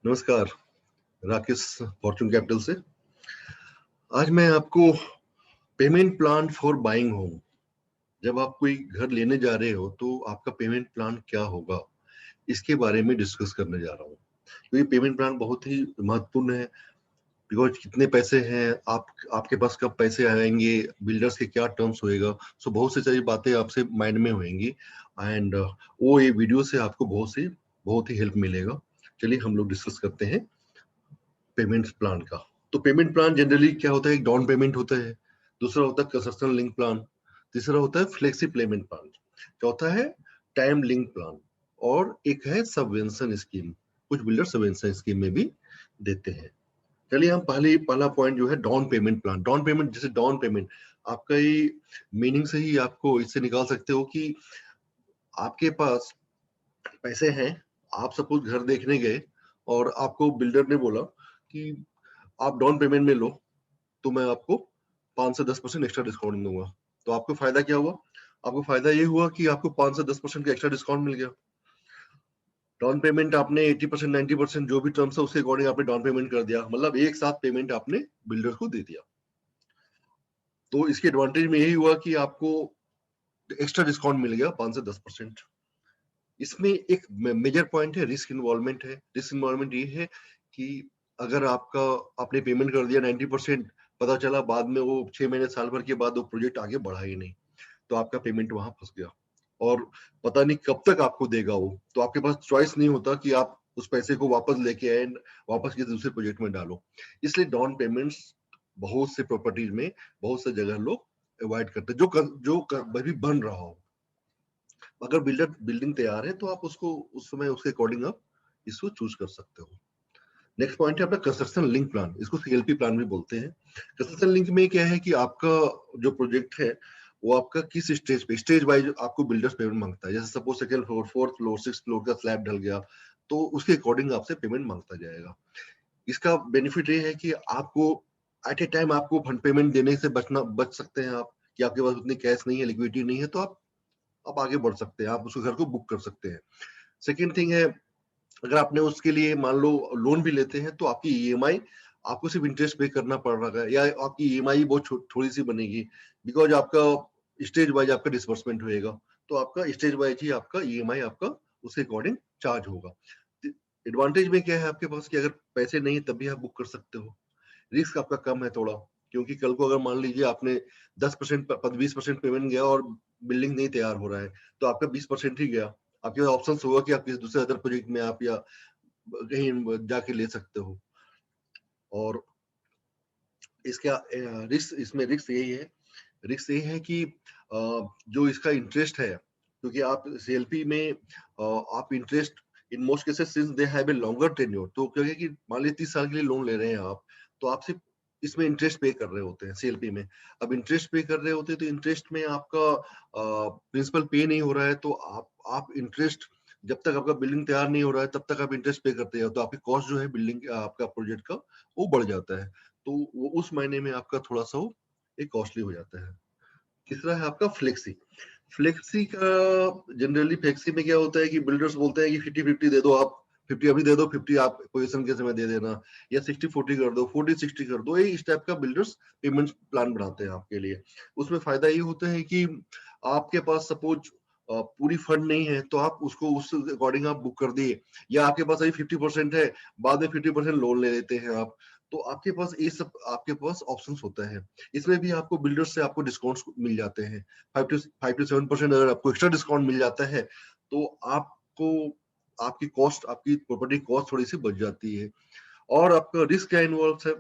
नमस्कार, Rakesh Fortune capital से। आज मैं आपको payment plan for buying home, जब आप कोई घर लेने जा रहे हो तो आपका पेमेंट प्लान क्या होगा, इसके बारे में डिस्कस करने जा रहा हूँ। क्योंकि पेमेंट प्लान बहुत ही महत्वपूर्ण है। बिकॉज कितने पैसे हैं, आपके पास कब पैसे आएंगे, बिल्डर्स के क्या टर्म्स होएगा, सो बहुत सी सारी बातें आपसे माइंड में होंगी। एंड वो ये वीडियो से आपको बहुत ही हेल्प मिलेगा। चलिए हम लोग डिस्कस करते हैं पेमेंट प्लान का। तो पेमेंट प्लान जनरली क्या होता है, एक डाउन पेमेंट होता है, दूसरा होता है कंस्ट्रक्शन लिंक प्लान, तीसरा होता है फ्लेक्सी पेमेंट प्लान, चौथा है टाइम लिंक प्लान, और एक है सबवेंशन स्कीम। कुछ बिल्डर सबवेंशन स्कीम में भी देते हैं। चलिए हम पहला पॉइंट जो है down payment plan. Down payment, जैसे डाउन पेमेंट आपका ही मीनिंग से ही आपको इससे निकाल सकते हो कि आपके पास पैसे हैं। आप सपोज घर देखने गए और आपको बिल्डर ने बोला कि आप डाउन पेमेंट में लो तो मैं आपको 5 से 10% एक्स्ट्रा डिस्काउंट दूंगा। तो आपको फायदा क्या हुआ? आपको फायदा ये हुआ कि आपको 5 से 10% का एक्स्ट्रा डिस्काउंट मिल गया। डाउन पेमेंट आपने 80% 90% जो भी टर्म्स है उसके अकॉर्डिंग आपने डाउन पेमेंट कर दिया, मतलब एक साथ पेमेंट आपने बिल्डर को दे दिया। तो इसके एडवांटेज में यही हुआ कि आपको एक्स्ट्रा डिस्काउंट मिल गया 5 से 10%। इसमें एक मेजर पॉइंट है, रिस्क इन्वॉल्वमेंट है। रिस्क इन्वॉल्वमेंट ये है कि अगर आपने पेमेंट कर दिया 90%, पता चला बाद में वो 6 महीने साल भर के बाद वो प्रोजेक्ट आगे बढ़ा ही नहीं, तो आपका पेमेंट वहां फंस गया और पता नहीं कब तक आपको देगा वो। तो आपके पास चॉइस नहीं होता कि आप उस पैसे को वापस लेके आए, वापस किसी दूसरे प्रोजेक्ट में डालो। इसलिए डाउन पेमेंट्स बहुत से प्रॉपर्टीज में, बहुत से जगह लोग अवॉइड करते हैं, अभी बन रहा हो। अगर बिल्डिंग तैयार है तो आप उसको उस समय उसके अकॉर्डिंग आप इसको चूज कर सकते हो। नेक्स्ट पॉइंट है अपना कंस्ट्रक्शन लिंक प्लान, इसको सीएलपी प्लान भी बोलते हैं। कंस्ट्रक्शन लिंक में क्या है कि आपका जो प्रोजेक्ट है वो आपका किस स्टेज पे, स्टेज वाइज आपको बिल्डर्स पेमेंट मांगता है। जैसे suppose second floor, fourth floor, six floor का स्लैब ढल गया तो उसके अकॉर्डिंग आपसे पेमेंट मांगता जाएगा। इसका बेनिफिट ये है कि आपको एट ए टाइम आपको फंड पेमेंट देने से बच सकते हैं आप, कि आपके पास उतनी कैश नहीं है, लिक्विडिटी नहीं है, तो आप आगे बढ़ सकते हैं, आप उस घर को बुक कर सकते हैं। सेकेंड थिंग है, अगर आपने उसके लिए मान लो लोन भी लेते हैं तो आपकी ईएमआई, आपको सिर्फ इंटरेस्ट पे करना पड़ रहा है, या आपकी ईएमआई बहुत थोड़ी सी बनेगी, बिकॉज आपका स्टेज वाइज आपका डिसबर्समेंट होएगा। तो आपका स्टेज वाइज ही आपका ईएमआई आपका उसके अकॉर्डिंग चार्ज होगा। एडवांटेज में क्या है आपके पास कि अगर पैसे नहीं तब भी आप बुक कर सकते हो, रिस्क आपका कम है थोड़ा। क्योंकि कल को अगर मान लीजिए आपने 10% 20% पेमेंट गया और बिल्डिंग नहीं तैयार हो रहा है, तो आपका 20% ही गया। आपके पास ऑप्शन होगा कि आप किसी दूसरे अदर प्रोजेक्ट में आप या कहीं जाके ले सकते हो। और इसका रिस्क, इसमें रिस्क यही है, रिस्क ये है कि जो इसका इंटरेस्ट है, क्योंकि आप सीएलपी में आप interest in most cases since they have a longer tenure, तो क्या है कि मान लीजिए 30 साल के लिए लोन ले रहे हैं आप, तो आप सिर्फ इसमें इंटरेस्ट पे कर रहे होते हैं सीएलपी में। अब इंटरेस्ट पे कर रहे होते हैं तो इंटरेस्ट में आपका प्रिंसिपल पे नहीं हो रहा है, तो आप इंटरेस्ट, जब तक आपका बिल्डिंग तैयार नहीं हो रहा है तब तक आप इंटरेस्ट पे करते हैं, तो आपकी कॉस्ट जो है बिल्डिंग आपका प्रोजेक्ट का वो बढ़ जाता है। तो वो उस महीने में आपका थोड़ा सा वो एक कॉस्टली हो जाता है। तीसरा है आपका फ्लेक्सी। फ्लेक्सी का जनरली फ्लेक्सी में क्या होता है कि बिल्डर्स बोलते हैं कि 50-50 दे दो आप, 50 अभी दे दो, 50 आप पोजीशन के समय दे देना, या 60-40 कर दो, 40-60 कर दो। ये इस टाइप का बिल्डर्स पेमेंट प्लान बनाते हैं आपके लिए। उसमें फायदा ये होता है कि आपके पास सपोज पूरी फंड नहीं है तो आप उसको उस अकॉर्डिंग आप बुक कर दिए, या आपके पास अभी 50% है, बाद में 50% लोन ले लेते हैं आप, तो आपके पास ये सब आपके पास ऑप्शंस होता है। इसमें भी आपको बिल्डर से आपको डिस्काउंट्स मिल जाते हैं, 5 to 7% अगर आपको एक्स्ट्रा डिस्काउंट मिल जाता है तो आपको आपकी कॉस्ट, आपकी प्रॉपर्टी कॉस्ट थोड़ी सी बच जाती है। और आपका रिस्क क्या इन्वॉल्व है?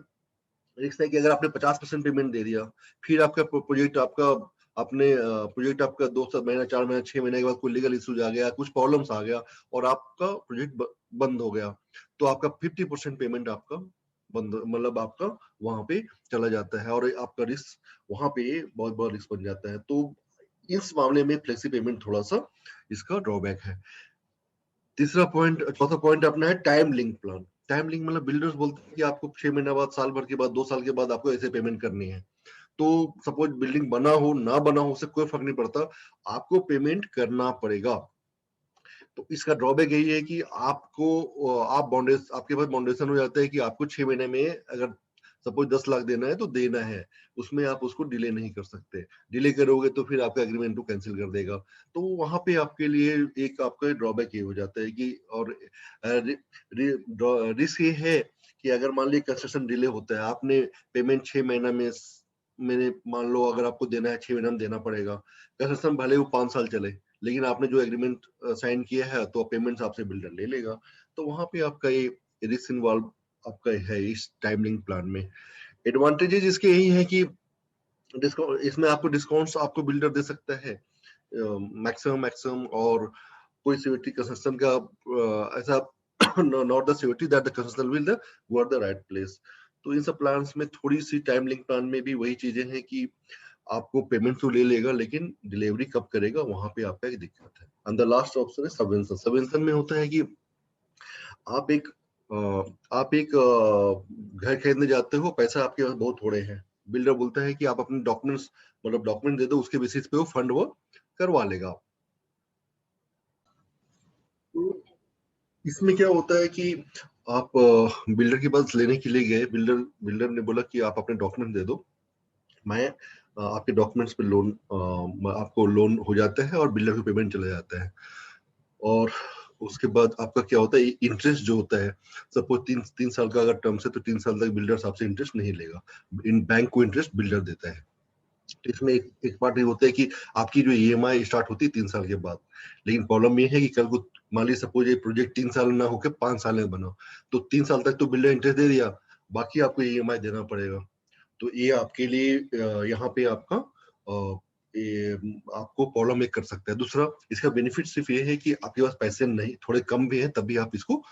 रिस्क है कि अगर आपने 50% पेमेंट दे दिया, फिर आपका प्रोजेक्ट आपका अपने प्रोजेक्ट आपका 2 महीना 4 महीना 6 महीने के बाद कोई लीगल इश्यूज आ गया, कुछ प्रॉब्लम्स आ गया और आपका प्रोजेक्ट बंद हो गया, तो आपका 50% पेमेंट आपका बंद, मतलब आपका वहां पे चला जाता है, और आपका रिस्क वहां पे बहुत बड़ा रिस्क बन जाता है। तो इस मामले में फ्लेक्सी पेमेंट थोड़ा सा इसका ड्रॉबैक है। तीसरा पॉइंट, चौथा पॉइंट अपना है time link plan. Time link मतलब बिल्डर्स बोलते हैं कि आपको 6 महीने बाद, साल भर के बाद, 2 साल के बाद आपको ऐसे पेमेंट करनी है। तो सपोज बिल्डिंग बना हो ना बना हो, उससे कोई फर्क नहीं पड़ता, आपको पेमेंट करना पड़ेगा। तो इसका ड्रॉबैक यही है कि आपके पास बाउंडेशन हो जाता है कि आपको 6 महीने में अगर सपोज 10 लाख देना है तो देना है, उसमें आप उसको डिले नहीं कर सकते। डिले करोगे तो फिर आपका एग्रीमेंट को कैंसिल कर देगा। तो वहाँ पे आपके लिए एक आपका ड्रॉबैक ये हो जाता है कि और रिस्क ये है कि अगर मान लीजिए कंस्ट्रक्शन डिले होता है, आपने पेमेंट 6 महीना में मैंने मान लो अगर आपको देना है 6 महीना में देना पड़ेगा। कंस्ट्रक्शन भले वो 5 साल चले, लेकिन आपने जो एग्रीमेंट साइन किया है तो पेमेंट्स आपसे बिल्डर ले लेगा। तो वहाँ पे आपका ये रिस्क इन्वॉल्व आपका है इस टाइमलिंग प्लान में। एडवांटेजेस इसके यही है कि डिस्काउंट इसमें आपको डिस्काउंट्स आपको बिल्डर दे सकता है मैक्सिमम मैक्सिमम, और कोई सिक्योरिटी कंस्ट्रक्शन का ऐसा not the security that the construction will the go at the right place. तो इन सब प्लान्स में थोड़ी सी टाइमलिंग प्लान में भी वही चीजें हैं कि आपको पेमेंट तो ले लेगा, लेकिन डिलीवरी कब करेगा वहां पे आपका एक दिक्कत है। एंड द लास्ट ऑप्शन है सबवेंशन। सबवेंशन में होता है कि आप एक घर खरीदने जाते हो, पैसा आपके पास बहुत थोड़े हैं, बिल्डर बोलता है कि आप अपने डॉक्यूमेंट्स मतलब डॉक्यूमेंट दे दो, उसके बेसिस पे वो फंड वो करवा लेगा। तो इसमें क्या होता है कि आप बिल्डर के पास लेने के लिए गए, बिल्डर बिल्डर ने बोला कि आप अपने डॉक्यूमेंट दे दो, मैं आपके डॉक्यूमेंट्स पे लोन आपको लोन हो जाता है और बिल्डर को पेमेंट चला जाता है। और उसके बाद आपका क्या होता है, इंटरेस्ट जो होता है, सपोज 3 साल का अगर टर्म्स है तो 3 साल तक बिल्डर आपसे इंटरेस्ट नहीं लेगा। इन बैंक को इंटरेस्ट बिल्डर देता है। तो इसमें एक पार्ट ये होता है कि आपकी जो ईएमआई स्टार्ट होती है 3 साल के बाद, लेकिन प्रॉब्लम ये है कि कल को मान लीजिए सपोज ये प्रोजेक्ट 3 साल ना होकर 5 साल में बना, तो 3 साल तक तो बिल्डर इंटरेस्ट दे दिया, बाकी आपको ईएमआई देना पड़ेगा। तो ये आपके लिए यहाँ पे आपका ये आपको प्रॉब्लम एक कर सकता है। दूसरा इसका बेनिफिट सिर्फ ये है कि आपके पास पैसे नहीं थोड़े कम भी है, तभी आप इसको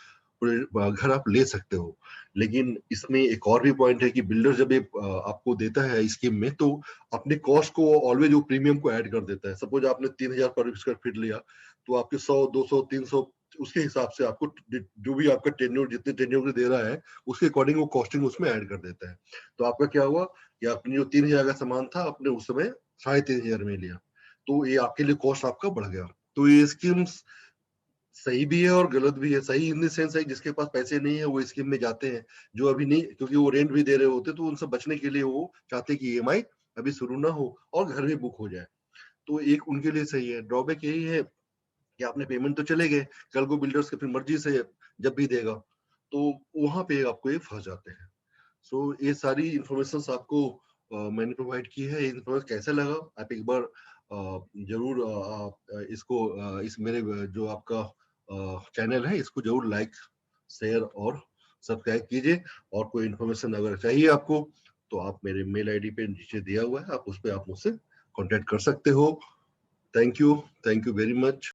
घर आप ले सकते हो। लेकिन इसमें एक और भी पॉइंट है कि बिल्डर जब ये आपको देता है स्कीम में, तो अपने कॉस्ट को ऑलवेज वो प्रीमियम को ऐड कर देता है। सपोज आपने 3,000 पर स्क्वायर फीट लिया, तो आपके 100 200 300 उसके हिसाब से आपको जो भी आपका टेन्योर जितने टेन्योर दे रहा है उसके अकॉर्डिंग वो कॉस्टिंग उसमें ऐड कर देता है। तो आपका क्या हुआ कि आपने जो 3,000 का सामान था आपने उस समय 3,500 में लिया, तो ये आपके लिए कॉस्ट आपका बढ़ गया। तो ये स्कीम्स सही भी है और गलत भी है। सही इन द सेंस है जिसके पास पैसे नहीं है वो स्कीम में जाते हैं, जो अभी नहीं, क्योंकि वो रेंट भी दे रहे होते तो उनसे बचने के लिए वो चाहते कि ईएमआई अभी शुरू ना हो और घर भी बुक हो जाए। तो एक उनके लिए सही है। ड्रॉबैक यही है कि आपने पेमेंट तो चले गए, कल को बिल्डर्स के फिर मर्जी से जब भी देगा, तो वहां पे आपको ये फंस जाते हैं। सो ये सारी इंफॉर्मेशन आपको मैंने प्रोवाइड की है। ये इन्फॉर्मेशन कैसा लगा आप एक बार जरूर आप इसको इस मेरे जो आपका चैनल है इसको जरूर लाइक शेयर और सब्सक्राइब कीजिए। और कोई इन्फॉर्मेशन अगर चाहिए आपको तो आप मेरे मेल आईडी पे नीचे दिया हुआ है, आप उस पर आप मुझसे कांटेक्ट कर सकते हो। Thank you very much.